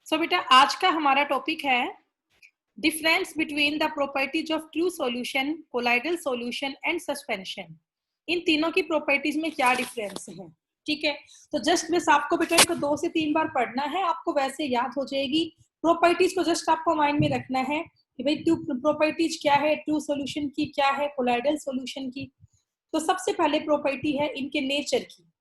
सो बेटा आज का हमारा टॉपिक है difference between the properties of true solution, colloidal solution and suspension. इन तीनों की प्रॉपर्टीज में क्या डिफरेंस है। ठीक है, तो जस्ट बस आपको बेटा इनको 2 से 3 बार पढ़ना है, आपको वैसे याद हो जाएगी। प्रॉपर्टीज को जस्ट आपको माइंड में रखना है कि भाई ट्रू प्रॉपर्टीज क्या है, ट्रू सॉल्यूशन की क्या है, कोलाइडल सॉल्यूशन की। तो सबसे पहले प्रॉपर्टी है इनके नेचर की।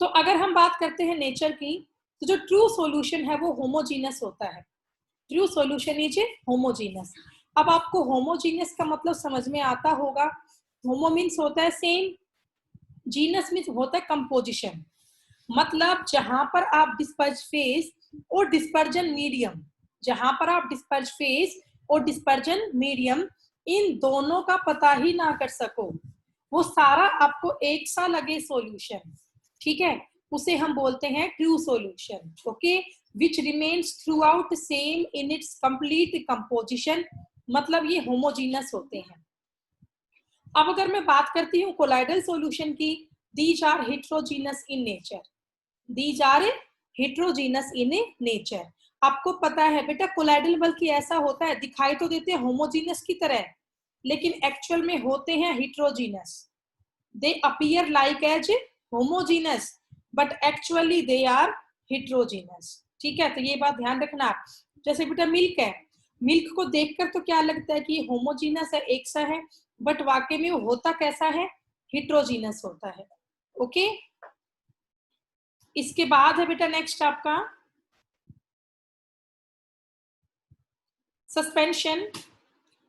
तो अगर हम बात करते हैं नेचर की, तो जो ट्रू सॉल्यूशन है वो होमोजीनस होता है। True solution is homogeneous. अब आपको होमोजीनस का मतलब समझ में आता होगा। होमो मीन्स होता है सेम, जीनस मीन्स होता है कंपोजिशन। मतलब जहां पर आप डिस्पर्ज फेज और डिस्पर्जन मीडियम, जहां पर आप डिस्पर्ज फेज और डिस्पर्जन मीडियम इन दोनों का पता ही ना कर सको, वो सारा आपको एक सा लगे सॉल्यूशन, ठीक है, उसे हम बोलते हैं true solution. Okay, which remains through out same in its complete composition, मतलब ये होमोजीनस होते हैं। अब अगर मैं बात करती हूँ कोलाइडल सॉल्यूशन की, these are heterogeneous in nature, these are heterogeneous in nature. आपको पता है बेटा कोलाइडल बल्कि ऐसा होता है, दिखाई तो देते हैं होमोजीनस की तरह, लेकिन एक्चुअल में होते हैं heterogeneous. They appear like as homogeneous but actually they are heterogeneous. ठीक है, तो ये बात ध्यान रखना आप। जैसे बेटा मिल्क है, मिल्क को देखकर तो क्या लगता है कि ये होमोजीनस है, एक सा है, बट वाकई में वो होता कैसा है, हेट्रोजीनस होता है। ओके, इसके बाद है बेटा नेक्स्ट आपका सस्पेंशन।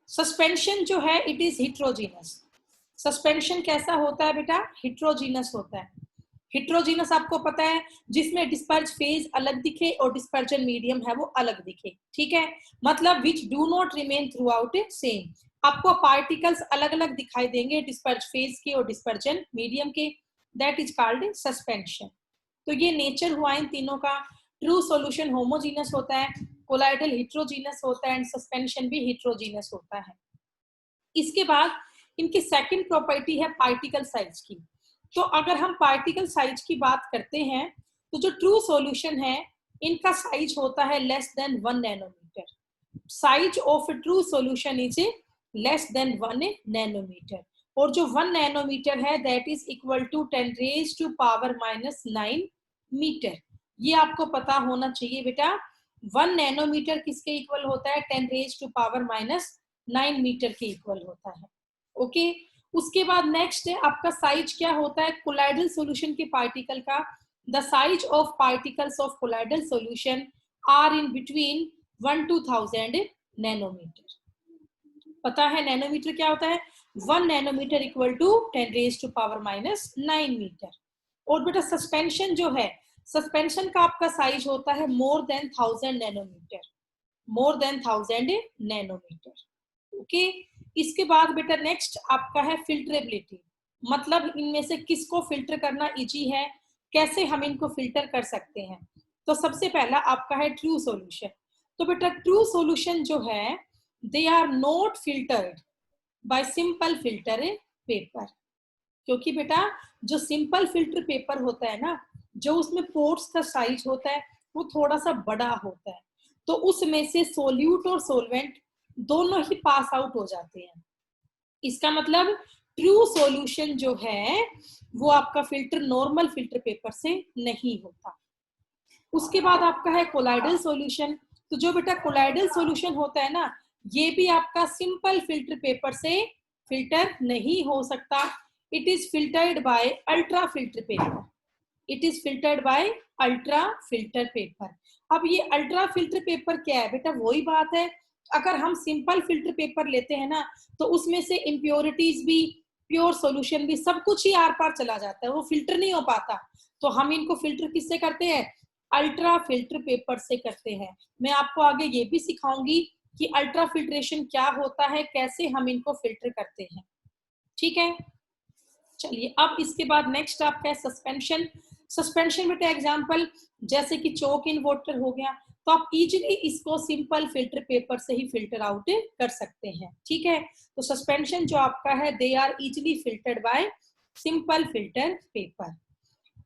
सस्पेंशन जो है इट इज हेट्रोजीनस। सस्पेंशन कैसा होता है बेटा, हेट्रोजीनस होता है। हेट्रोजीनस आपको पता है जिसमें डिस्पर्ज फेज अलग दिखे और डिस्पर्जन मीडियम है वो अलग दिखे। ठीक है, मतलब which do not remain through out same. आपको पार्टिकल्स अलग अलग दिखाई देंगे डिस्पर्ज फेज के और डिस्पर्जन मीडियम के, दैट इज कॉल्ड सस्पेंशन। तो ये नेचर हुआ इन तीनों का। ट्रू सॉल्यूशन होमोजीनस होता है, कोलाइडल हेट्रोजीनस होता है एंड सस्पेंशन भी हेट्रोजीनस होता है। इसके बाद इनकी सेकंड प्रॉपर्टी है पार्टिकल साइज की। तो अगर हम पार्टिकल साइज की बात करते हैं तो जो ट्रू सॉल्यूशन है इनका साइज होता है less than 1 nanometre. Size of true solution is less than 1 nanometre, और जो 1 नैनोमीटर है that is equal to 10 raise to power -9 metre. ये आपको पता होना चाहिए बेटा, 1 नैनोमीटर किसके इक्वल होता है, 10 रेज टू पावर -9 मीटर के इक्वल होता है। ओके, उसके बाद नेक्स्ट है आपका साइज क्या होता है कोलाइडल सॉल्यूशन के पार्टिकल का। The size of particles of colloidal solution are in between 1 to 1000 nanometre. पता है नैनोमीटर क्या होता है, 1 nanometre equal to 10 raise to power -9 metre. और बेटा सस्पेंशन जो है, सस्पेंशन का आपका साइज होता है more than 1000 nanometre, more than 1000 nanometre. Okay, इसके बाद बेटा नेक्स्ट आपका है फिल्टरेबिलिटी, मतलब इनमें से किसको फिल्टर करना इजी है, कैसे हम इनको फिल्टर कर सकते हैं। तो सबसे पहला आपका है ट्रू सॉल्यूशन। तो बेटा ट्रू सॉल्यूशन जो है they are not filtered by simple filter paper, क्योंकि बेटा जो सिंपल फिल्टर पेपर होता है ना, जो उसमें पोर्स का साइज होता है वो थोड़ा सा बड़ा होता है, तो उसमें से सोल्यूट और सोलवेंट दोनों ही पास आउट हो जाते हैं। इसका मतलब ट्रू सॉल्यूशन जो है वो आपका फिल्टर नॉर्मल फिल्टर पेपर से नहीं होता। उसके बाद आपका है कोलाइडल सॉल्यूशन। तो जो बेटा कोलाइडल सॉल्यूशन होता है ना, ये भी आपका सिंपल फिल्टर पेपर से फिल्टर नहीं हो सकता। It is filtered by ultra filter paper, it is filtered by ultra filter paper. अब ये अल्ट्रा फिल्टर पेपर क्या है बेटा, वही बात है, अगर हम सिंपल फिल्टर पेपर लेते हैं ना तो उसमें से इम्प्योरिटीज भी, प्योर सॉल्यूशन भी, सब कुछ ही आर पार चला जाता है, वो फिल्टर नहीं हो पाता। तो हम इनको फिल्टर किससे करते हैं, अल्ट्रा फिल्टर पेपर से करते हैं। मैं आपको आगे ये भी सिखाऊंगी कि अल्ट्रा फिल्ट्रेशन क्या होता है, कैसे हम इनको फिल्टर करते हैं। ठीक है, चलिए अब इसके बाद नेक्स्ट आपका है सस्पेंशन। सस्पेंशन बेटा एग्जांपल जैसे कि चोक इन वाटर हो गया, तो आप इजीली इसको सिंपल फिल्टर पेपर से ही फिल्टर आउट कर सकते हैं। ठीक है, तो सस्पेंशन जो आपका है they are easily filtered by simple filter paper.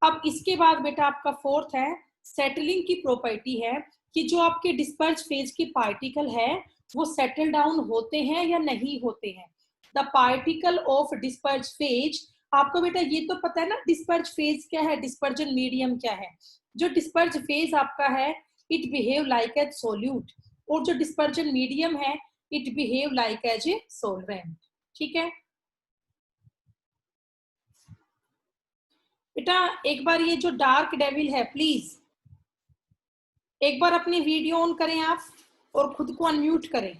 अब इसके बाद बेटा आपका फोर्थ है सेटलिंग की प्रॉपर्टी है कि जो आपके डिस्पर्ज फेज के पार्टिकल है वो सेटल डाउन होते हैं या नहीं होते हैं। The particle of disperse phase, आपको बेटा ये तो पता है ना डिस्पर्ज फेज क्या है, डिस्पर्जन मीडियम क्या है। जो डिस्पर्ज फेज आपका है it behave like as solute, और जो डिस्पर्जन मीडियम है it behave like as a solvent. ठीक है बेटा, एक बार ये जो डार्क डेविल है प्लीज एक बार अपनी वीडियो ऑन करें आप और खुद को अनम्यूट करें।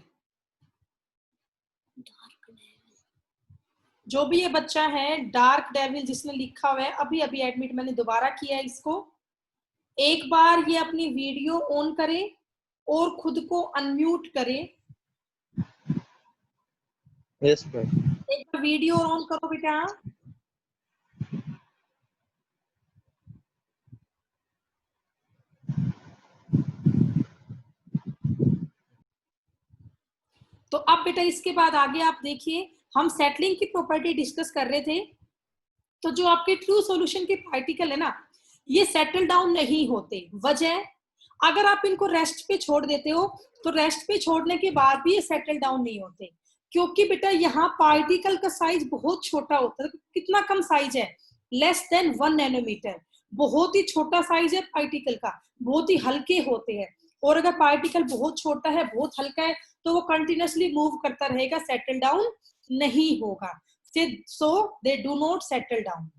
जो भी ये बच्चा है डार्क डेविल जिसने लिखा हुआ है, अभी अभी एडमिट मैंने दोबारा किया है इसको, एक बार ये अपनी वीडियो ऑन करे और खुद को अनम्यूट करे। Yes ma'am. एक बार वीडियो ऑन करो बेटा। तो अब बेटा इसके बाद आगे आप देखिए, हम सेटलिंग की प्रॉपर्टी डिस्कस कर रहे थे। तो जो आपके ट्रू सॉल्यूशन के पार्टिकल है ना ये सेटल डाउन नहीं होते। वजह, अगर आप इनको रेस्ट पे छोड़ देते हो तो रेस्ट पे छोड़ने के बाद भी ये सेटल डाउन नहीं होते, क्योंकि बेटा यहाँ पार्टिकल का साइज बहुत छोटा होता है। कितना कम साइज है, लेस देन 1 नैनोमीटर, बहुत ही छोटा साइज है पार्टिकल का, बहुत ही हल्के होते हैं। और अगर पार्टिकल बहुत छोटा है बहुत हल्का है तो वो कंटिन्यूअसली मूव करता रहेगा, सेटल डाउन नहीं होगा। So they do not settle down.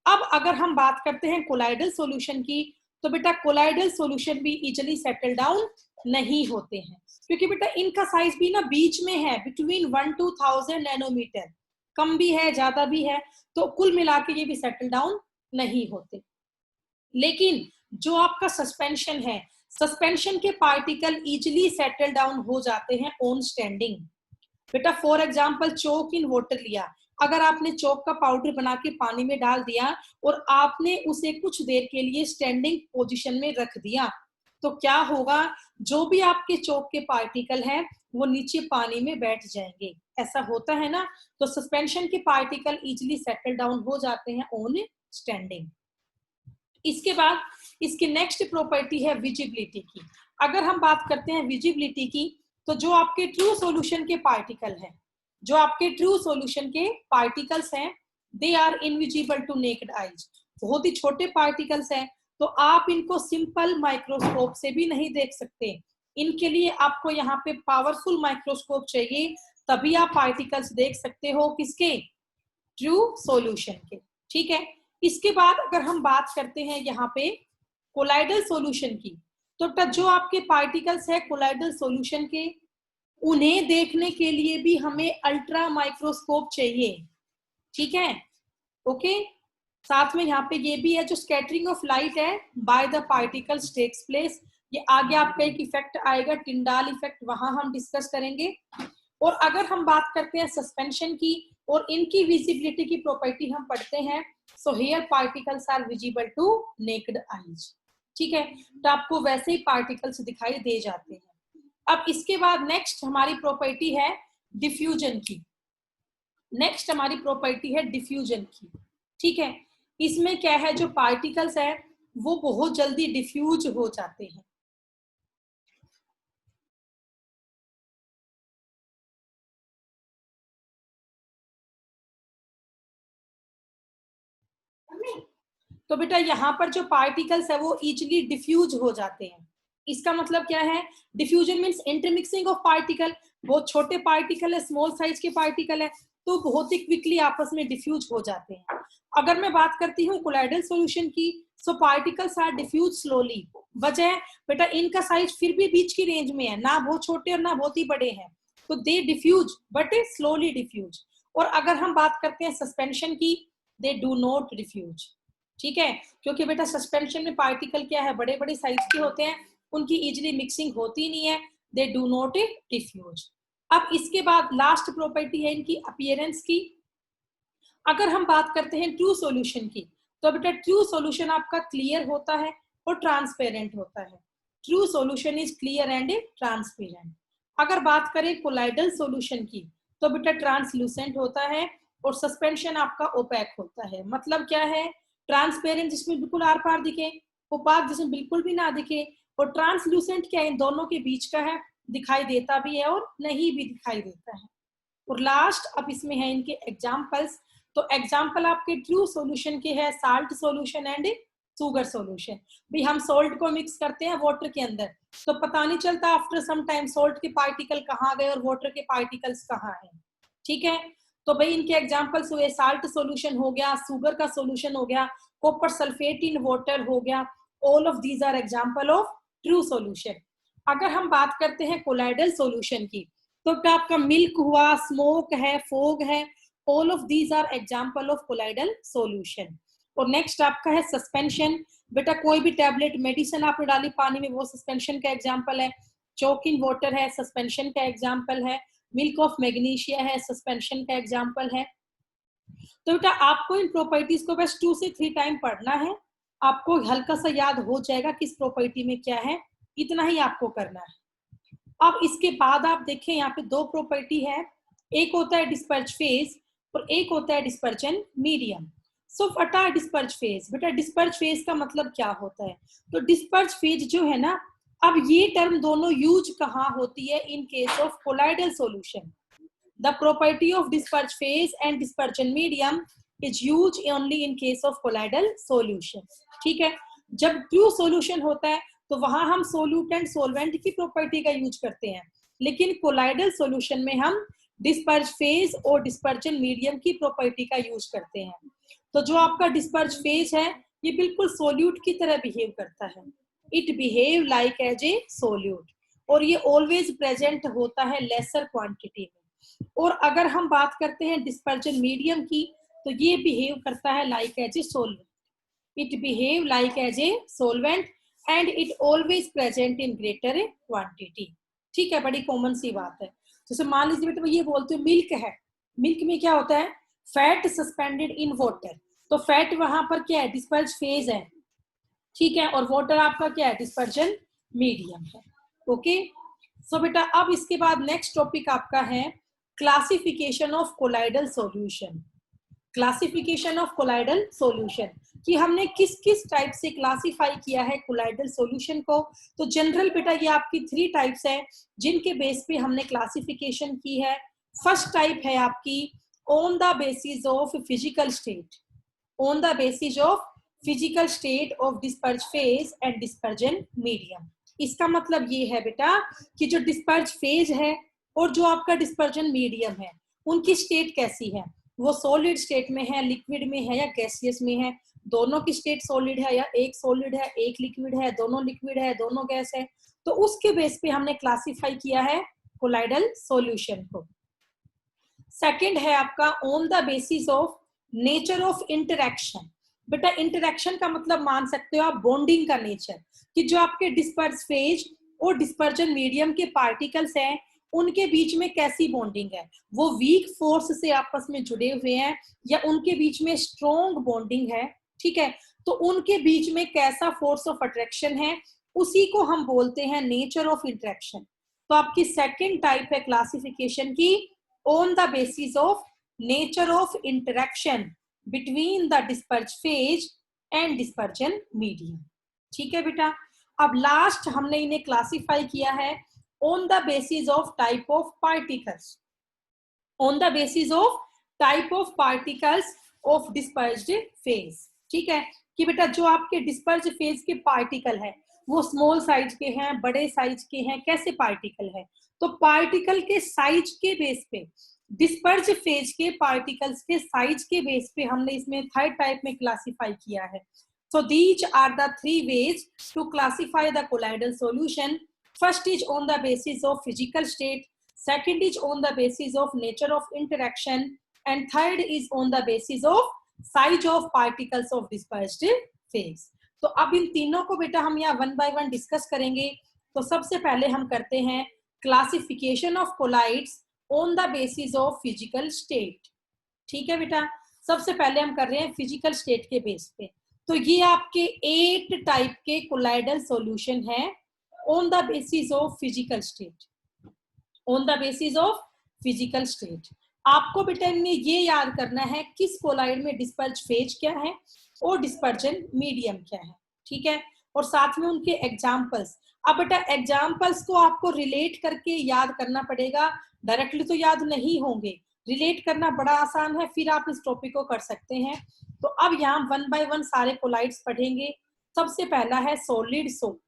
अब अगर हम बात करते हैं कोलाइडल सॉल्यूशन की, तो बेटा कोलाइडल सॉल्यूशन भी इजीली सेटल डाउन नहीं होते हैं, क्योंकि बेटा इनका साइज भी ना बीच में है, बिटवीन 1 to 1000 नैनोमीटर, कम भी है ज्यादा भी है, तो कुल मिला के ये भी सेटल डाउन नहीं होते। लेकिन जो आपका सस्पेंशन है, सस्पेंशन के पार्टिकल इजीली सेटल डाउन हो जाते हैं ऑन स्टैंडिंग। बेटा for example chalk in water लिया, अगर आपने चोक का पाउडर बना के पानी में डाल दिया और आपने उसे कुछ देर के लिए स्टैंडिंग पोजीशन में रख दिया, तो क्या होगा, जो भी आपके चोक के पार्टिकल हैं वो नीचे पानी में बैठ जाएंगे। ऐसा होता है ना, तो सस्पेंशन के पार्टिकल इजीली सेटल डाउन हो जाते हैं ऑन स्टैंडिंग। इसके बाद इसकी नेक्स्ट प्रॉपर्टी है विजिबिलिटी की। अगर हम बात करते हैं विजिबिलिटी की, तो जो आपके ट्रू सॉल्यूशन के पार्टिकल हैं, जो आपके ट्रू सॉल्यूशन के पार्टिकल्स हैं, they are invisible to naked eyes, बहुत ही छोटे पार्टिकल्स हैं, तो आप इनको सिंपल माइक्रोस्कोप से भी नहीं देख सकते। इनके लिए आपको यहाँ पे पावरफुल माइक्रोस्कोप चाहिए, तभी आप पार्टिकल्स देख सकते हो किसके, ट्रू सॉल्यूशन के। ठीक है, इसके बाद अगर हम बात करते हैं यहाँ पे कोलाइडल सॉल्यूशन की, तो जो आपके पार्टिकल्स है कोलाइडल सॉल्यूशन के, उन्हें देखने के लिए भी हमें अल्ट्रा माइक्रोस्कोप चाहिए। ठीक है, ओके। साथ में यहाँ पे ये भी है, जो स्कैटरिंग ऑफ लाइट है by the particles takes place, ये आगे आपका एक इफेक्ट आएगा टिंडाल इफेक्ट, वहां हम डिस्कस करेंगे। और अगर हम बात करते हैं सस्पेंशन की और इनकी विजिबिलिटी की प्रॉपर्टी हम पढ़ते हैं, so here particles are visible to naked eyes. ठीक है, तो आपको वैसे ही पार्टिकल्स दिखाई दे जाते हैं। अब इसके बाद नेक्स्ट हमारी प्रॉपर्टी है डिफ्यूजन की। नेक्स्ट हमारी प्रॉपर्टी है डिफ्यूजन की। ठीक है, इसमें क्या है, जो पार्टिकल्स है वो बहुत जल्दी डिफ्यूज हो जाते हैं। तो बेटा यहाँ पर जो पार्टिकल्स है वो इजीली डिफ्यूज हो जाते हैं। इसका मतलब क्या है, diffusion means intermixing of particle, बहुत छोटे पार्टिकल है, स्मॉल साइज के पार्टिकल है, तो बहुत ही क्विकली आपस में डिफ्यूज हो जाते हैं। अगर मैं बात करती हूँ कोलाइडल सॉल्यूशन की, सो पार्टिकल्स आर डिफ्यूज स्लोली। वजह, बेटा इनका साइज फिर भी बीच की रेंज में है, ना बहुत छोटे और ना बहुत ही बड़े हैं, तो दे डिफ्यूज बट स्लोली डिफ्यूज। और अगर हम बात करते हैं सस्पेंशन की, दे डू नॉट डिफ्यूज। ठीक है, क्योंकि बेटा सस्पेंशन में पार्टिकल क्या है, बड़े बड़े साइज के होते हैं, उनकी इजीली मिक्सिंग होती नहीं है, दे डू नॉट डिफ्यूज। अब इसके बाद लास्ट प्रॉपर्टी है इनकी अपीयरेंस की। अगर हम बात करते हैं ट्रू सॉल्यूशन की, तो बेटा ट्रू सॉल्यूशन आपका क्लियर होता है और ट्रांसपेरेंट होता है। True solution is clear and transparent. अगर बात करें कोलाइडल सॉल्यूशन की, तो बेटा ट्रांसलूसेंट होता है और सस्पेंशन आपका ओपैक होता है। मतलब क्या है, ट्रांसपेरेंट जिसमें बिल्कुल आर पार दिखे, ओपाक जिसमें बिल्कुल भी ना दिखे, और ट्रांसलूसेंट क्या है, इन दोनों के बीच का है, दिखाई देता भी है और नहीं भी दिखाई देता है। और लास्ट अब इसमें है इनके एग्जाम्पल्स। तो एग्जाम्पल आपके ट्रू सॉल्यूशन के है salt solution and sugar solution. भी हम सॉल्ट को मिक्स करते हैं वाटर के अंदर, तो पता नहीं चलता आफ्टर सम टाइम सॉल्ट के पार्टिकल कहाँ गए और वाटर के पार्टिकल्स कहाँ हैं। ठीक है, तो भाई इनके एग्जाम्पल्स हुए साल्ट सॉल्यूशन हो गया, शुगर का सॉल्यूशन हो गया, कॉपर सल्फेट इन वाटर हो गया। All of these are example of true solution. अगर हम बात करते हैं कोलाइडल सॉल्यूशन की, तो क्या आपका मिल्क हुआ, स्मोक है, फोग है, all of these are example of colloidal solution. और नेक्स्ट आपका है सस्पेंशन। बेटा कोई भी टैबलेट मेडिसिन आपने डाली पानी में, वो सस्पेंशन का एग्जाम्पल है। चोक इन वाटर है, सस्पेंशन का एग्जाम्पल है। मिल्क ऑफ मैग्नीशिया है, सस्पेंशन का एग्जाम्पल है। तो बेटा आपको इन प्रॉपर्टीज को बस 2 से 3 टाइम पढ़ना है, आपको हल्का सा याद हो जाएगा किस प्रॉपर्टी में क्या है, इतना ही आपको करना है। अब इसके बाद आप देखें यहाँ पे 2 प्रॉपर्टी है, एक होता है डिस्पर्ज फेज और एक होता है dispersion medium. So what disperse phase? बेटा डिस्पर्ज फेज का मतलब क्या होता है? तो डिस्पर्ज फेज जो है ना, अब ये टर्म दोनों यूज कहाँ होती है? In case of colloidal solution. The property of disperse phase and dispersion medium is use only in case of colloidal solution. ठीक है, जब ट्रू सॉल्यूशन होता है तो वहां हम सोल्यूटेंट सोलवेंट की प्रॉपर्टी का यूज करते हैं, लेकिन कोलाइडल सॉल्यूशन में हम डिस्पर्ज फेज और डिस्पर्जन मीडियम की प्रॉपर्टी का यूज करते हैं। तो जो आपका डिस्पर्ज फेज है ये बिल्कुल सोल्यूट की तरह बिहेव करता है, it behave like as a solute, और ये ऑलवेज प्रेजेंट होता है लेसर क्वांटिटी में। और अगर हम बात करते हैं डिस्पर्जन मीडियम की, तो ये बिहेव करता है like as a solvent, it behave like as a solvent and it always present in greater quantity. ठीक है, बड़ी कॉमन सी बात है। जैसे मान लीजिए बेटा ये बोलते हो मिल्क है, मिल्क में क्या होता है? Fat suspended in water. तो फैट वहां पर क्या है? डिस्पर्ज फेज है। ठीक है, और वाटर आपका क्या है? डिस्पर्जन मीडियम है। ओके, सो बेटा अब इसके बाद नेक्स्ट टॉपिक आपका है classification of colloidal solution. Classification of colloidal solution कि हमने किस किस टाइप से क्लासिफाई किया है कोलाइडल सॉल्यूशन को। तो जनरल बेटा ये आपकी 3 टाइप्स है जिनके बेस पे हमने क्लासिफिकेशन की है। फर्स्ट टाइप है आपकी on the basis of physical state, on the basis of physical state of disperse phase and dispersion medium. इसका मतलब ये है बेटा कि जो डिस्पर्ज फेज है और जो आपका डिस्पर्जन मीडियम है उनकी स्टेट कैसी है, वो सॉलिड स्टेट में है, लिक्विड में है या गैसियस में है, दोनों की स्टेट सॉलिड है या एक सॉलिड है एक लिक्विड है, दोनों लिक्विड है दोनों गैस है। तो उसके बेस पे हमने क्लासिफाई किया है कोलाइडल सॉल्यूशन को। सेकंड है आपका on the basis of nature of interaction. बेटा इंटरेक्शन का मतलब मान सकते हो आप बॉन्डिंग का नेचर, कि जो आपके डिस्पर्स फेज और डिस्पर्जन मीडियम के पार्टिकल्स हैं उनके बीच में कैसी बॉन्डिंग है, वो वीक फोर्स से आपस में जुड़े हुए हैं या उनके बीच में स्ट्रॉन्ग बॉन्डिंग है। ठीक है, तो उनके बीच में कैसा फोर्स ऑफ अट्रैक्शन है, उसी को हम बोलते हैं नेचर ऑफ इंटरेक्शन। तो आपकी सेकंड टाइप है क्लासिफिकेशन की on the basis of nature of interaction between the disperse phase and dispersion medium. ठीक है बेटा, अब लास्ट हमने इन्हें क्लासिफाई किया है on the basis of type of particles, on the basis of type of particles of dispersed phase। ठीक है, कि बेटा जो आपके डिस्पर्ज फेज के पार्टिकल है वो स्मॉल साइज के हैं, बड़े साइज के हैं, कैसे पार्टिकल है? तो पार्टिकल के साइज के बेस पे, डिस्पर्ज फेज के पार्टिकल्स के साइज के बेस पे हमने इसमें थर्ड टाइप में क्लासिफाई किया है। So these are the 3 ways to classify the colloidal solution. First is on the basis of physical state, second is on the basis of nature of interaction, and third is on the basis of size of particles of dispersed phase. तो अब इन तीनों को बेटा हम यहाँ 1 by 1 discuss करेंगे। तो सबसे पहले हम करते हैं classification of colloids on the basis of physical state. ठीक है बेटा, सबसे पहले हम कर रहे हैं फिजिकल स्टेट के बेस पे। तो ये आपके 8 टाइप के कोलाइडल सॉल्यूशन है on the basis of physical state, on the basis of physical state। आपको बेटा इनमें ये याद करना है किस कोलाइड में डिस्पर्ज फेज क्या है और डिस्पर्जन मीडियम क्या है। ठीक है, और साथ में उनके एग्जाम्पल्स। अब बेटा एग्जाम्पल्स को आपको रिलेट करके याद करना पड़ेगा, डायरेक्टली तो याद नहीं होंगे, रिलेट करना बड़ा आसान है, फिर आप इस टॉपिक को कर सकते हैं। तो अब यहाँ 1 बाय 1 सारे कोलाइड्स पढ़ेंगे। सबसे पहला है सॉलिड सोल।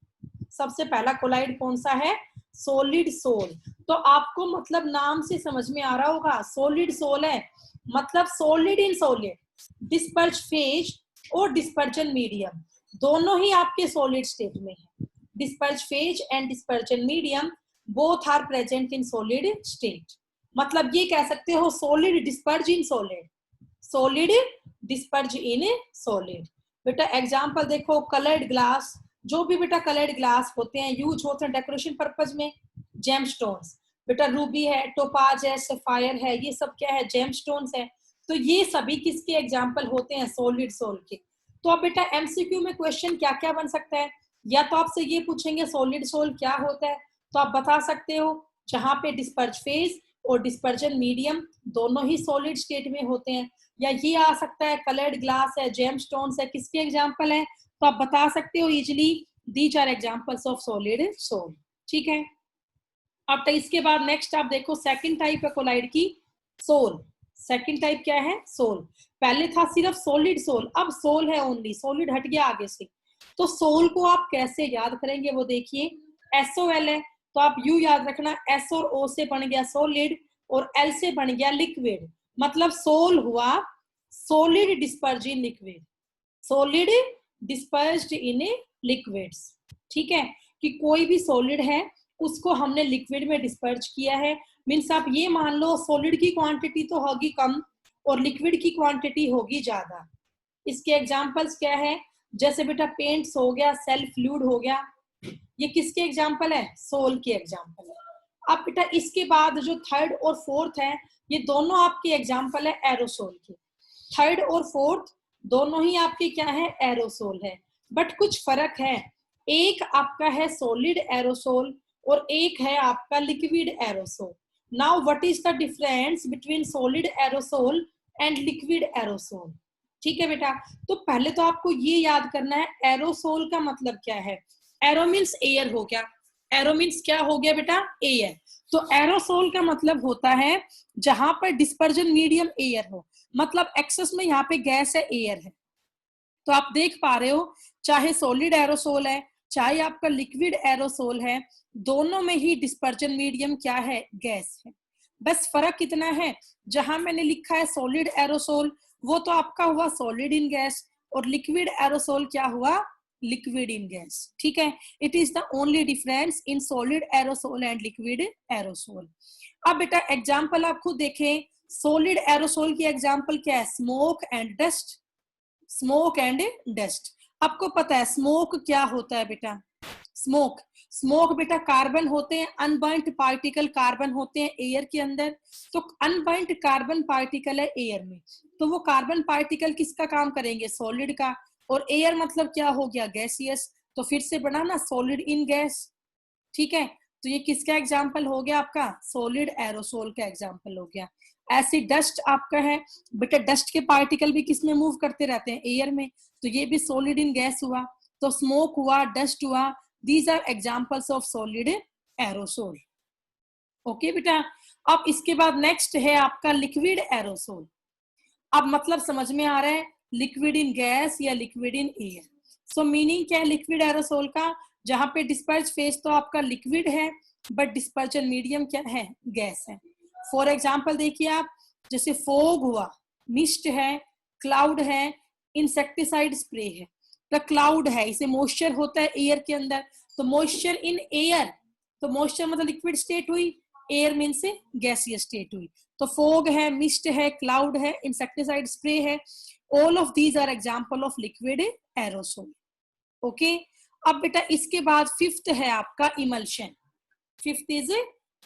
सबसे पहला कोलाइड कौन सा है? Solid sol. तो आपको मतलब नाम से समझ में आ रहा होगा, सॉलिड सोल है मतलब solid in solid, disperse phase और डिस्पर्जन मीडियम दोनों ही आपके सॉलिड स्टेट में है। Disperse phase and dispersion medium both are present in solid state. मतलब ये कह सकते हो solid disperse in solid, solid disperse in solid. बेटा एग्जांपल देखो, कलर्ड ग्लास, जो भी बेटा कलर्ड ग्लास होते हैं यूज होते हैं डेकोरेशन पर्पज में। जेमस्टोन्स, बेटा रूबी है, टोपाज है, सफायर है, ये सब क्या है? जेमस्टोन्स है। तो ये सभी किसके एग्जांपल होते हैं? सॉलिड सोल के। तो अब बेटा एमसीक्यू में क्वेश्चन क्या क्या बन सकता है? या तो आपसे ये पूछेंगे सॉलिड सोल क्या होता है, तो आप बता सकते हो जहां पे डिस्पर्ज फेज और डिस्पर्जन मीडियम दोनों ही सॉलिड स्टेट में होते हैं। या ये आ सकता है कलर्ड ग्लास है, जेमस्टोन्स है, किसके एग्जांपल है? तो आप बता सकते हो easily these are examples of solid sol. ठीक है। अब तो इसके बाद नेक्स्ट आप देखो सेकंड टाइप है कोलाइड की, सोल। सेकंड टाइप क्या है? सोल। पहले था सिर्फ सॉलिड सोल, अब सोल है ओनली, सॉलिड हट गया आगे से। तो सोल को आप कैसे याद करेंगे वो देखिए। SOL है तो आप यू याद रखना, S और O से बन गया सॉलिड और L से बन गया लिक्विड। मतलब सोल हुआ solid disperse in liquid, solid dispersed in liquids. ठीक है, कि कोई भी सॉलिड है उसको हमने लिक्विड में डिस्पर्ज किया है। मीन्स आप ये मान लो सॉलिड की क्वांटिटी तो होगी कम और लिक्विड की क्वांटिटी होगी ज्यादा। इसके एग्जांपल्स क्या है? जैसे बेटा पेंट्स हो गया, सेल फ्लूइड हो गया, ये किसके एग्जांपल है? सोल के एग्जांपल है। अब बेटा इसके बाद जो थर्ड और फोर्थ है ये दोनों आपके एग्जांपल है एरोसोल के। थर्ड और फोर्थ दोनों ही आपके क्या है? एरोसोल है। बट कुछ फर्क है, एक आपका है सॉलिड एरोसोल और एक है आपका liquid aerosol. Now what is the difference between solid aerosol and liquid aerosol? ठीक है बेटा, तो पहले तो आपको ये याद करना है एरोसोल का मतलब क्या है। एरो मीन्स एयर हो गया, एरो मीन्स क्या हो गया बेटा? एयर। तो एरोसोल का मतलब होता है जहां पर डिस्पर्जन मीडियम एयर हो, मतलब एक्सेस में यहाँ पे गैस है, एयर है। तो आप देख पा रहे हो चाहे सॉलिड एरोसोल है चाहे आपका लिक्विड एरोसोल है, दोनों में ही डिस्पर्जन मीडियम क्या है? गैस है। बस फर्क कितना है, जहां मैंने लिखा है सॉलिड एरोसोल वो तो आपका हुआ सॉलिड इन गैस और लिक्विड एरोसोल क्या हुआ? Liquid in gas. ठीक है, it is the only difference in solid aerosol and liquid aerosol. अब बेटा एग्जांपल आप खुद देखें, सॉलिड एरोसोल की एग्जांपल क्या है? Smoke and dust. Smoke and dust. आपको पता है स्मोक क्या होता है बेटा? स्मोक, स्मोक बेटा कार्बन होते हैं, अनबर्न्ट पार्टिकल कार्बन होते हैं एयर के अंदर। तो अनबर्न्ट कार्बन पार्टिकल है एयर में, तो वो कार्बन पार्टिकल किसका काम करेंगे? सॉलिड का। और एयर मतलब क्या हो गया? गैसियस। तो फिर से बना ना सॉलिड इन गैस। ठीक है, तो ये किसका एग्जाम्पल हो गया? आपका सॉलिड एरोसोल का एग्जाम्पल हो गया। ऐसे डस्ट आपका है बेटा, डस्ट के पार्टिकल भी किस में मूव करते रहते हैं? एयर में। तो ये भी सॉलिड इन गैस हुआ। तो स्मोक हुआ, डस्ट हुआ, these are examples of solid aerosol. Okay बेटा, अब इसके बाद नेक्स्ट है आपका लिक्विड एरोसोल। अब मतलब समझ में आ रहा है लिक्विड इन गैस या liquid in air. So meaning क्या है लिक्विड एरोसोल का? जहां पे डिस्पर्ज फेज तो आपका लिक्विड है बट डिस्पर्जन मीडियम क्या है? गैस है। फॉर एग्जाम्पल देखिए आप, जैसे फोग हुआ, मिस्ट है, क्लाउड है, इंसेक्टिसाइड स्प्रे है। तो क्लाउड है, इसे मॉइस्चर होता है एयर के अंदर, तो मॉइस्चर इन एयर, तो मॉइस्चर मतलब लिक्विड स्टेट हुई, एयर मीन से गैसियस स्टेट हुई। तो फोग है, मिस्ट है, क्लाउड है, इंसेक्टिसाइड स्प्रे है, all of these are example of liquid aerosol. Okay, अब बेटा इसके बाद फिफ्थ है आपका इमल्शन। Fifth is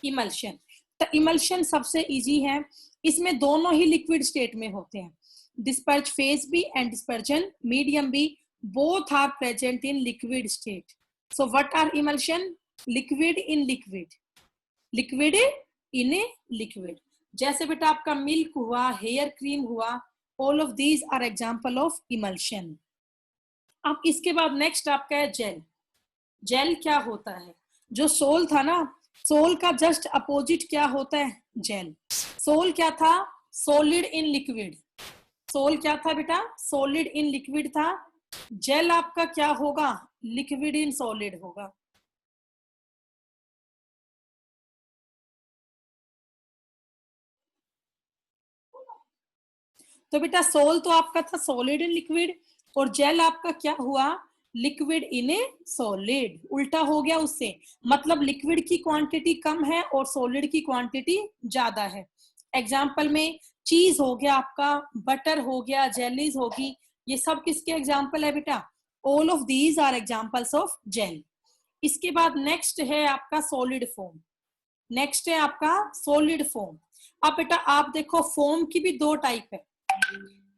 emulsion. तो इमल्शन सबसे इजी है, इसमें दोनों ही लिक्विड स्टेट में होते हैं, डिस्पर्ज फेज भी एंड डिस्पर्जन मीडियम भी, both are present in liquid state. So what are emulsion? Liquid in liquid, liquid in liquid. जैसे बेटा आपका मिल्क हुआ, हेयर क्रीम हुआ, all of these are example of emulsion. अब इसके बाद नेक्स्ट आपका है जेल। जेल क्या होता है? जो सोल था ना, सोल का जस्ट अपोजिट क्या होता है? जेल। सोल क्या था? Solid in liquid. सोल क्या था बेटा? सॉलिड इन लिक्विड था। जेल आपका क्या होगा? लिक्विड इन सॉलिड होगा। तो बेटा सोल तो आपका था सॉलिड इन लिक्विड, और जेल आपका क्या हुआ? Liquid in A solid. उल्टा हो गया उससे, मतलब लिक्विड की क्वांटिटी कम है और सॉलिड की क्वांटिटी ज्यादा है। एग्जाम्पल में चीज हो गया आपका, बटर हो गया, जेलीज होगी, ये सब किसके एग्जाम्पल है बेटा? All of these are examples of gel. इसके बाद नेक्स्ट है आपका सॉलिड फोम। नेक्स्ट है आपका सॉलिड फोम। अब बेटा आप देखो, फोम की भी दो टाइप है,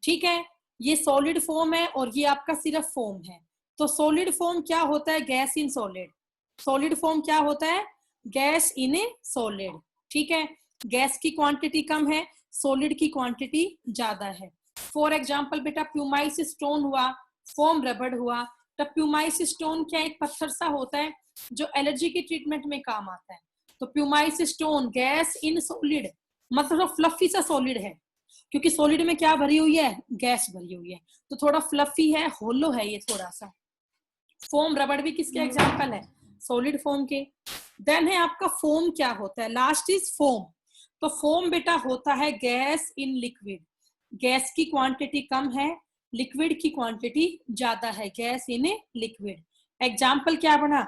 ठीक है? ये सॉलिड फोम है और ये आपका सिर्फ फोम है। तो सॉलिड फोम क्या होता है? Gas in solid. Solid foam क्या होता है? गैस इन ए सॉलिड, ठीक है? गैस की क्वांटिटी कम है, सॉलिड की क्वांटिटी ज्यादा है। फॉर एग्जाम्पल बेटा प्यूमाइस स्टोन हुआ, फोम रबड़ हुआ। तो प्यूमाइस स्टोन क्या एक पत्थर सा होता है जो एलर्जी के ट्रीटमेंट में काम आता है। तो pumice stone gas in solid, मतलब फ्लफी सा सॉलिड है, क्योंकि सॉलिड में क्या भरी हुई है? गैस भरी हुई है, तो थोड़ा फ्लफी है, होलो है ये थोड़ा सा। फोम रबड़ भी किसके एग्जाम्पल है? सॉलिड फोम के। देन है आपका फोम क्या होता है? Last is foam. तो फोम बेटा होता है गैस इन लिक्विड। गैस की क्वांटिटी कम है, लिक्विड की क्वांटिटी ज्यादा है, gas in a liquid. Example क्या बना?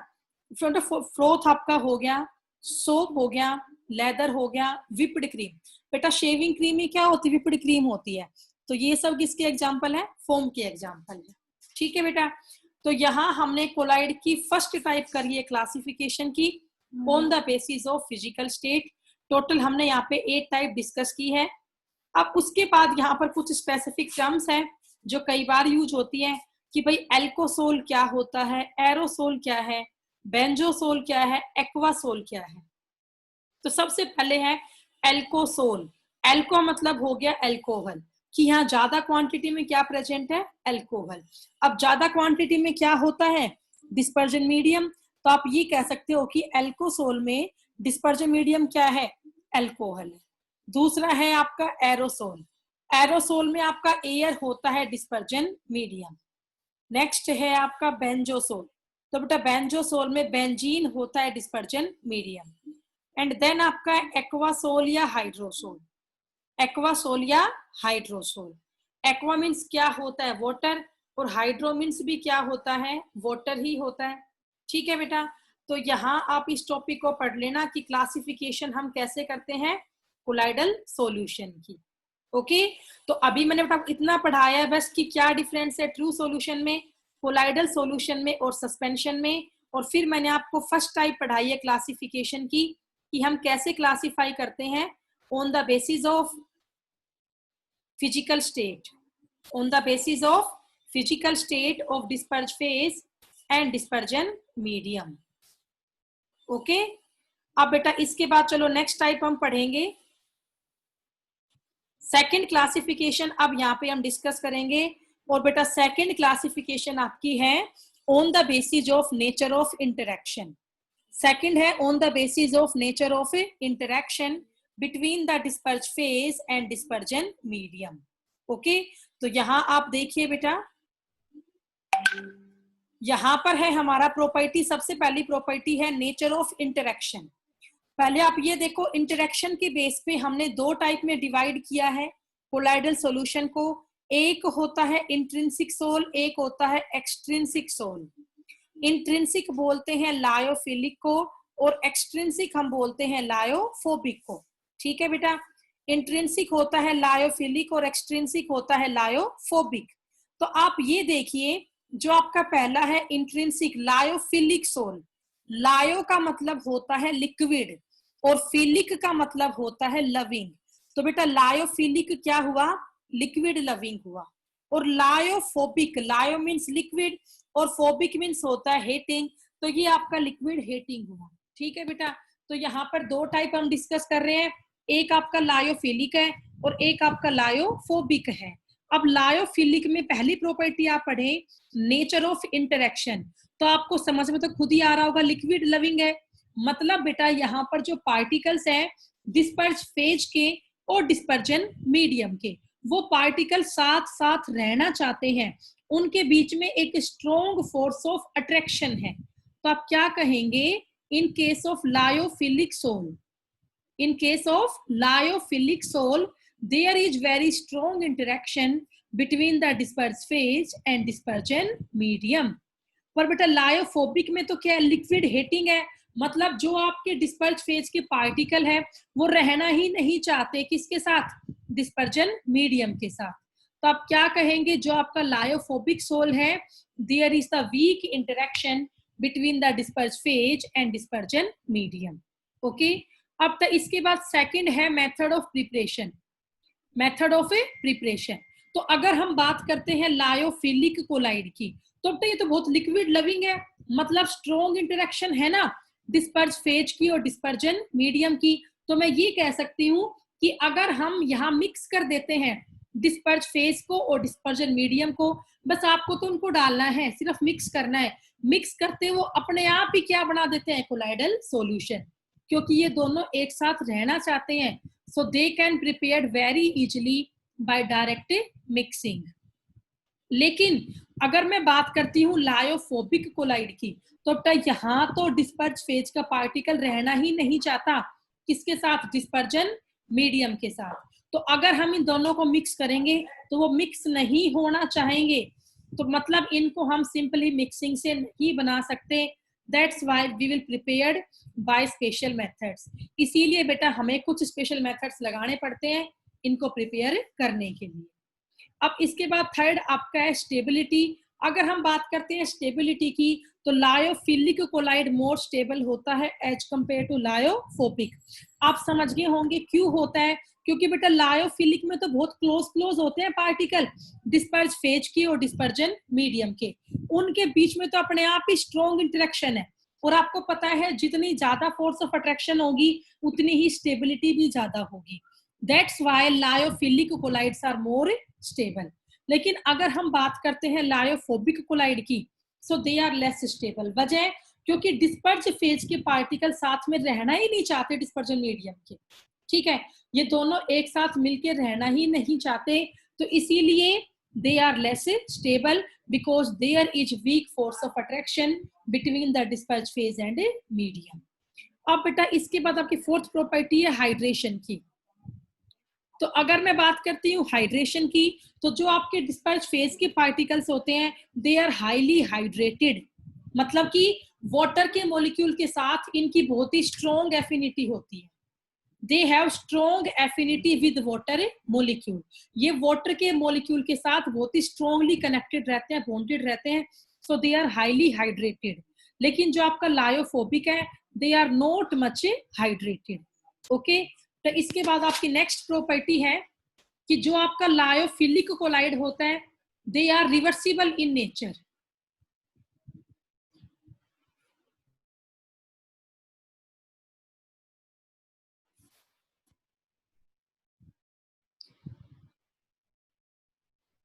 फ्लोथ आपका हो गया, सोप हो गया, लेदर हो गया, विप्ड क्रीम। बेटा शेविंग क्रीम ही क्या होती है? विप्ड क्रीम होती है। तो ये सब किसके एग्जाम्पल है? फोम के एग्जाम्पल है, ठीक है बेटा? तो यहाँ हमने कोलाइड की फर्स्ट टाइप करी है क्लासिफिकेशन की, on the basis of physical state. Total हमने यहाँ पे 8 टाइप डिस्कस की है। अब उसके बाद यहाँ पर कुछ स्पेसिफिक टर्म्स है जो कई बार यूज होती है, कि भाई एल्कोसोल क्या होता है, एरोसोल क्या है, बेंजोसोल क्या है, एक्वासोल क्या है। तो सबसे पहले है एल्कोसोल। एल्को मतलब हो गया एल्कोहल, कि यहाँ ज्यादा क्वांटिटी में क्या प्रेजेंट है? एल्कोहल। अब ज्यादा क्वांटिटी में क्या होता है? Dispersion medium. तो आप ये कह सकते हो कि एल्कोसोल में डिस्पर्जन मीडियम क्या है? एल्कोहल। दूसरा है आपका एरोसोल। एरोसोल में आपका एयर होता है डिस्पर्जन मीडियम। नेक्स्ट है आपका बेंजोसोल। तो बेटा बेंजोसोल में बेंजीन होता है डिस्पर्जन मीडियम। एंड देन आपका एक्वासोल या हाइड्रोसोल। एक्वासोल या हाइड्रोसोल। एक्वा मीन्स क्या होता है? वाटर, और हाइड्रो मीन्स भी क्या होता है? वाटर ही होता है, ठीक है बेटा? तो यहाँ आप इस टॉपिक को पढ़ लेना कि क्लासिफिकेशन हम कैसे करते हैं कोलाइडल सॉल्यूशन की। ओके, तो अभी मैंने बेटा इतना पढ़ाया है बस कि क्या डिफरेंस है ट्रू सॉल्यूशन में, कोलाइडल सॉल्यूशन में और सस्पेंशन में। और फिर मैंने आपको फर्स्ट टाइप पढ़ाई है क्लासिफिकेशन की, कि हम कैसे क्लासिफाई करते हैं on the basis of physical state, on the basis of physical state of disperse phase and dispersion medium. Okay, अब बेटा इसके बाद चलो नेक्स्ट टाइप हम पढ़ेंगे सेकंड क्लासिफिकेशन। अब यहाँ पे हम डिस्कस करेंगे, और बेटा सेकंड क्लासिफिकेशन आपकी है on the basis of nature of interaction. Second है on the basis of nature of interaction between the disperse phase and dispersion medium. Okay, तो यहाँ आप देखिए बेटा, यहाँ पर है हमारा प्रॉपर्टी। सबसे पहली प्रॉपर्टी है नेचर ऑफ इंटरेक्शन। पहले आप ये देखो, इंटरेक्शन के बेस पे हमने दो टाइप में डिवाइड किया है कोलाइडल सॉल्यूशन को। एक होता है इंट्रिंसिक सोल, एक होता है एक्सट्रिंसिक सोल। इंट्रिंसिक बोलते हैं लायोफिलिक को, और एक्सट्रिंसिक हम बोलते हैं लायोफोबिक को, ठीक है बेटा? इंट्रिंसिक होता है लायोफिलिक और एक्सट्रिंसिक होता है लायोफोबिक। तो आप ये देखिए, जो आपका पहला है इंट्रिंसिक लायोफिलिक सोल, लायो का मतलब होता है लिक्विड और फिलिक का मतलब होता है लविंग। तो बेटा लायोफिलिक क्या हुआ? लिक्विड लविंग हुआ। और लायोफोबिक, लायो मीन्स लिक्विड और फोबिक मीन्स होता है हेटिंग, तो ये आपका लिक्विड हेटिंग हुआ, ठीक है बेटा? तो यहाँ पर दो टाइप हम डिस्कस कर रहे हैं, एक आपका लायोफिलिक है और एक आपका लायोफोबिक है। अब लायोफिलिक में पहली प्रॉपर्टी आप पढ़े नेचर ऑफ इंटरेक्शन, तो आपको समझ में तो खुद ही आ रहा होगा लिक्विड लविंग है, मतलब बेटा यहाँ पर जो पार्टिकल्स हैं डिस्पर्ज फेज के और डिस्पर्जन मीडियम के, वो पार्टिकल साथ साथ रहना चाहते हैं, उनके बीच में एक स्ट्रॉन्ग फोर्स ऑफ अट्रैक्शन है। तो आप क्या कहेंगे in case of lyophilic sol, in case of lyophilic soul there is very strong interaction between the dispersed phase and dispersion medium। पर बेटा लायोफोबिक में तो क्या है लिक्विड हेटिंग है, मतलब जो आपके डिस्पर्ज फेज के पार्टिकल है वो रहना ही नहीं चाहते किसके साथ, डिस्पर्जन मीडियम के साथ। तो आप क्या कहेंगे जो आपका लायोफोबिक सोल है there is the weak interaction between the disperse phase and dispersion medium. Okay, अब तक इसके बाद सेकंड है method of preparation, method of preparation. तो अगर हम बात करते हैं लायोफिलिक कोलाइड की, तो ये तो बहुत लिक्विड लविंग है, मतलब स्ट्रॉन्ग इंटरेक्शन है ना डिस्पर्ज फेज की और डिस्पर्जन मीडियम की। तो मैं ये कह सकती हूँ कि अगर हम यहाँ मिक्स कर देते हैं डिस्पर्ज फेज को और डिस्पर्जन मीडियम को, बस आपको तो उनको डालना है, सिर्फ मिक्स करना है, मिक्स करते वो अपने आप ही क्या बना देते हैं कोलाइडल सॉल्यूशन, क्योंकि ये दोनों एक साथ रहना चाहते हैं। So they can prepare very easily by direct mixing. लेकिन अगर मैं बात करती हूँ लायोफोबिक कोलाइड की, तो यहाँ तो डिस्पर्ज फेज का पार्टिकल रहना ही नहीं चाहता किसके साथ, डिस्पर्जन मीडियम के साथ। तो अगर हम इन दोनों को मिक्स करेंगे तो वो मिक्स नहीं होना चाहेंगे, तो मतलब इनको हम सिंपली मिक्सिंग से नहीं बना सकते। That's why we will prepared by special methods। इसीलिए बेटा हमें कुछ स्पेशल मेथड्स लगाने पड़ते हैं इनको प्रिपेयर करने के लिए। अब इसके बाद थर्ड आपका है स्टेबिलिटी। अगर हम बात करते हैं स्टेबिलिटी की, तो लायोफिलिक कोलाइड मोर स्टेबल होता है एज कंपेयर टू लायोफोबिक। आप समझ गए होंगे क्यों होता है, क्योंकि बेटा लायोफिलिक में तो बहुत क्लोज होते हैं पार्टिकल डिस्पर्ज फेज की और डिस्पर्जन मीडियम के, उनके बीच में तो अपने आप ही स्ट्रॉन्ग इंटरेक्शन है, और आपको पता है जितनी ज्यादा फोर्स ऑफ अट्रैक्शन होगी उतनी ही स्टेबिलिटी भी ज्यादा होगी। That's why lyophilic colloids are more stable. लेकिन अगर हम बात करते हैं लायोफोबिक कोलाइड की, so they are less stable. वजह क्योंकि डिस्पर्ज फेज के पार्टिकल साथ में रहना ही नहीं चाहते डिस्पर्जन मीडियम के, ठीक है, ये दोनों एक साथ मिलकर रहना ही नहीं चाहते, तो इसीलिए they are less stable because there is weak force of attraction between the dispersed phase and medium। अब बेटा इसके बाद आपकी फोर्थ प्रॉपर्टी है हाइड्रेशन की। तो अगर मैं बात करती हूँ हाइड्रेशन की, तो जो आपके डिस्पर्ज फेज के पार्टिकल्स होते हैं दे आर हाईली हाइड्रेटेड, मतलब कि वाटर के मॉलिक्यूल के साथ इनकी बहुत ही स्ट्रॉन्ग एफिनिटी होती है। They have strong affinity with water molecule, ये वाटर के मोलिक्यूल के साथ बहुत ही स्ट्रॉन्गली कनेक्टेड रहते हैं, बॉन्डेड रहते हैं, so they are highly hydrated. लेकिन जो आपका लायोफोबिक है they are not much hydrated. Okay, तो इसके बाद आपकी नेक्स्ट प्रॉपर्टी है कि जो आपका लायोफिलिक कोलाइड होता है they are reversible in nature.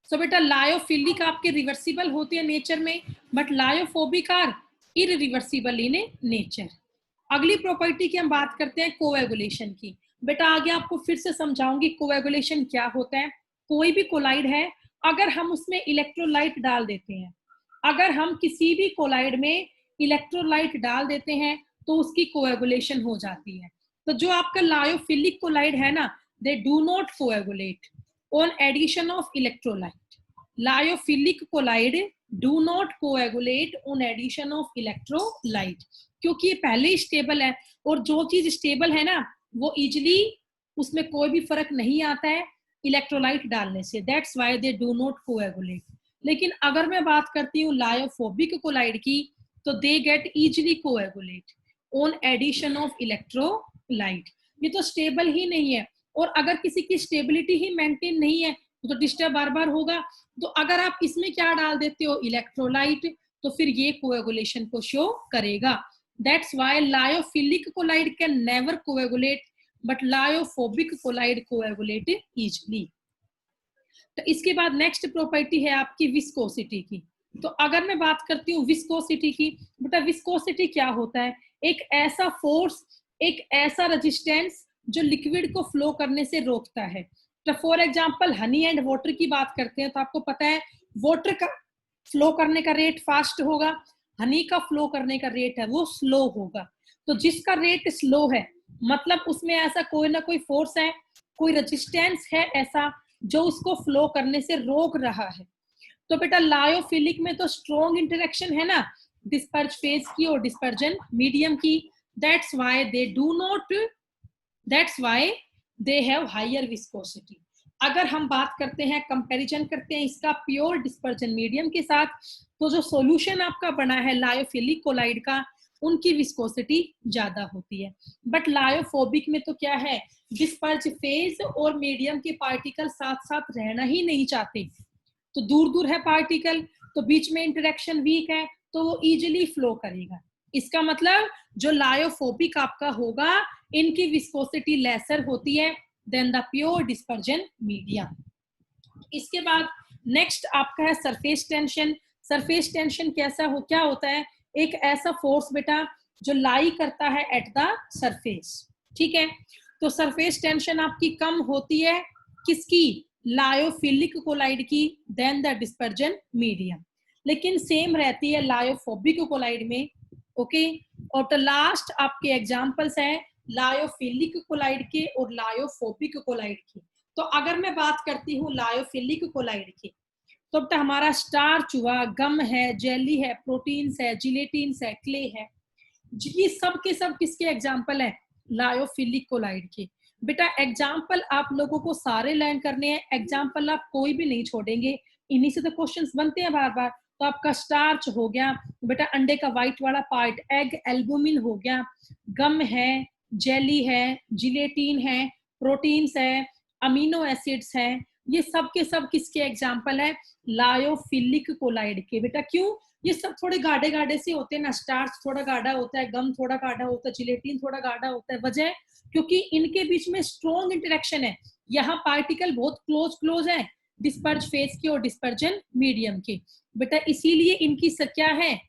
So बेटा लायोफिलिक आपके रिवर्सिबल होते हैं नेचर में, but lyophobic are irreversible in nature. अगली प्रॉपर्टी की हम बात करते हैं कोएगुलेशन की। बेटा आगे आपको फिर से समझाऊंगी कोएगुलेशन क्या होता है। कोई भी कोलाइड है अगर हम उसमें इलेक्ट्रोलाइट डाल देते हैं, अगर हम किसी भी कोलाइड में इलेक्ट्रोलाइट डाल देते हैं तो उसकी कोएगुलेशन हो जाती है। तो जो आपका लायोफिलिक कोलाइड है ना दे do not coagulate on addition of electrolyte। Lyophilic collide do not coagulate on addition of electrolyte, क्योंकि ये पहले ही स्टेबल है, और जो चीज स्टेबल है ना वो इजिली उसमें कोई भी फर्क नहीं आता है इलेक्ट्रोलाइट डालने से। That's why they do not coagulate. लेकिन अगर मैं बात करती हूँ लायोफोबिक कोलाइड की, तो they get easily coagulate on addition of electrolyte. ये तो स्टेबल ही नहीं है, और अगर किसी की स्टेबिलिटी ही मेंटेन नहीं है तो डिस्टर्ब बार बार होगा। तो अगर आप इसमें क्या डाल देते हो इलेक्ट्रोलाइट, तो फिर ये कोएगुलेशन को शो करेगा। That's why lyophilic colloid can never coagulate but lyophobic colloid coagulate easily. तो इसके बाद नेक्स्ट प्रॉपर्टी है आपकी विस्कोसिटी की। तो अगर मैं बात करती हूँ विस्कोसिटी की, बेटा विस्कोसिटी क्या होता है? एक ऐसा फोर्स, एक ऐसा रेजिस्टेंस जो लिक्विड को फ्लो करने से रोकता है। तो for example honey and water की बात करते हैं तो आपको पता है वाटर का फ्लो करने का रेट फास्ट होगा, हनी का फ्लो करने का रेट है वो स्लो होगा। तो जिसका रेट स्लो है मतलब उसमें ऐसा कोई ना कोई फोर्स है, कोई रेजिस्टेंस है ऐसा जो उसको फ्लो करने से रोक रहा है। तो बेटा लायोफिलिक में तो स्ट्रॉन्ग इंटरेक्शन है ना डिस्पर्ज फेज की और डिस्पर्जन मीडियम की, that's why they do not, that's why they have higher viscosity. अगर हम बात करते हैं, कंपैरिजन करते हैं इसका प्योर डिस्पर्जन मीडियम के साथ, तो जो सॉल्यूशन आपका बना है लायोफिलिक कोलाइड का, उनकी विस्कोसिटी ज्यादा होती है। बट लायोफोबिक में तो क्या है, डिस्पर्ज फेज और मीडियम के पार्टिकल साथ साथ रहना ही नहीं चाहते, तो दूर दूर है पार्टिकल, तो बीच में इंटरेक्शन वीक है तो वो इजिली फ्लो करेगा। इसका मतलब जो लायोफोबिक आपका होगा इनकी विस्कोसिटी लेसर होती है than the pure dispersion medium. इसके बाद नेक्स्ट आपका है सरफेस टेंशन। सरफेस टेंशन कैसा हो, क्या होता है? एक ऐसा फोर्स बेटा जो लाई करता है एट द सरफेस, ठीक है। तो सरफेस टेंशन आपकी कम होती है किसकी? लायोफिलिक कोलाइड की देन द डिस्पर्जन मीडियम, लेकिन सेम रहती है लायोफोबिक कोलाइड में, ओके। और तो लास्ट आपके एग्जांपल्स हैं लायोफिलिक कोलाइड के और लायोफोबिक कोलाइड के। तो अगर मैं बात करती हूँ लायोफिलिक कोलाइड की, तो बेटा हमारा स्टार्च हुआ, गम है, जेली है, प्रोटीन्स है, जिलेटिन्स है, क्ले है, ये सब के सब किसके एग्जाम्पल है? लायोफिलिक कोलाइड के। बेटा एग्जाम्पल आप लोगों को सारे लर्न करने हैं, एग्जाम्पल आप कोई भी नहीं छोड़ेंगे, इन्हीं से तो क्वेश्चंस बनते हैं बार बार। तो आपका स्टार्च हो गया बेटा, अंडे का व्हाइट वाला पार्ट, एग एल्बुमिन हो गया, गम है, जेली है, जिलेटिन है, प्रोटीन्स है, अमीनो एसिड्स है, ये सब के सब किसके एग्जाम्पल है? लायोफिलिक कोलाइड के। बेटा क्यों? ये सब थोड़े गाढ़े गाढ़े से होते हैं ना, स्टार्च थोड़ा गाढ़ा होता है, गम थोड़ा गाढ़ा होता है, जिलेटिन थोड़ा गाढ़ा होता है। वजह क्योंकि इनके बीच में स्ट्रॉन्ग इंटरेक्शन है, यहाँ पार्टिकल बहुत क्लोज क्लोज है डिस्पर्ज फेज की और डिस्पर्जन मीडियम की। बेटा इसीलिए इनकी क्या है,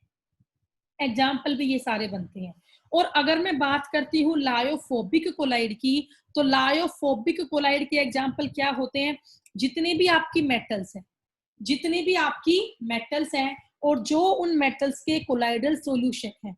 एग्जाम्पल भी ये सारे बनते हैं। और अगर मैं बात करती हूँ लायोफोबिक कोलाइड की, तो लायोफोबिक कोलाइड के एग्जाम्पल क्या होते हैं? जितने भी आपकी मेटल्स हैं, जितनी भी आपकी मेटल्स हैं और जो उन मेटल्स के कोलाइडल सॉल्यूशन है,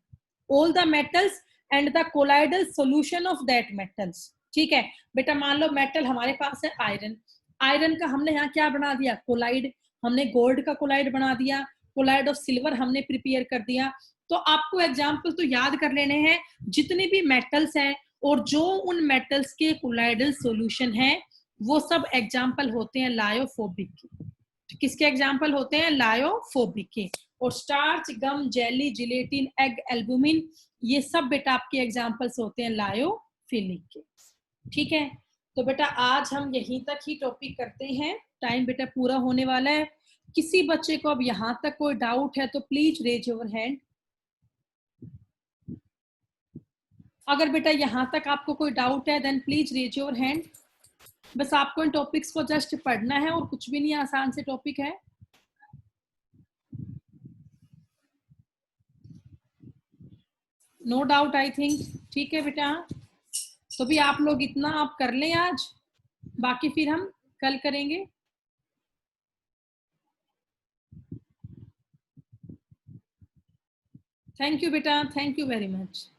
all the metals and the colloidal solution of that metals, ठीक है। बेटा मान लो मेटल हमारे पास है आयरन, आयरन का हमने यहाँ क्या बना दिया? कोलाइड। हमने गोल्ड का कोलाइड बना दिया, कोलाइड ऑफ सिल्वर हमने प्रिपेयर कर दिया। तो आपको एग्जाम्पल तो याद कर लेने हैं, जितने भी मेटल्स हैं और जो उन मेटल्स के कोलाइडल सॉल्यूशन है, वो सब एग्जाम्पल होते हैं लायोफोबिक के। किसके एग्जाम्पल होते हैं? लायोफोबिक के। और स्टार्च, गम, जेली, जिलेटिन, एग, एल्बुमिन, ये सब बेटा आपके एग्जाम्पल्स होते हैं लायोफिलिक के, ठीक है। तो बेटा आज हम यहीं तक ही टॉपिक करते हैं, टाइम बेटा पूरा होने वाला है। किसी बच्चे को अब यहाँ तक कोई डाउट है तो प्लीज रेज योर हैंड। अगर बेटा यहाँ तक आपको कोई डाउट है then please raise your hand. बस आपको इन टॉपिक्स को जस्ट पढ़ना है और कुछ भी नहीं, आसान से टॉपिक है। नो डाउट आई थिंक, ठीक है बेटा। तो भी आप लोग इतना आप कर लें आज, बाकी फिर हम कल करेंगे। थैंक यू बेटा, थैंक यू वेरी मच।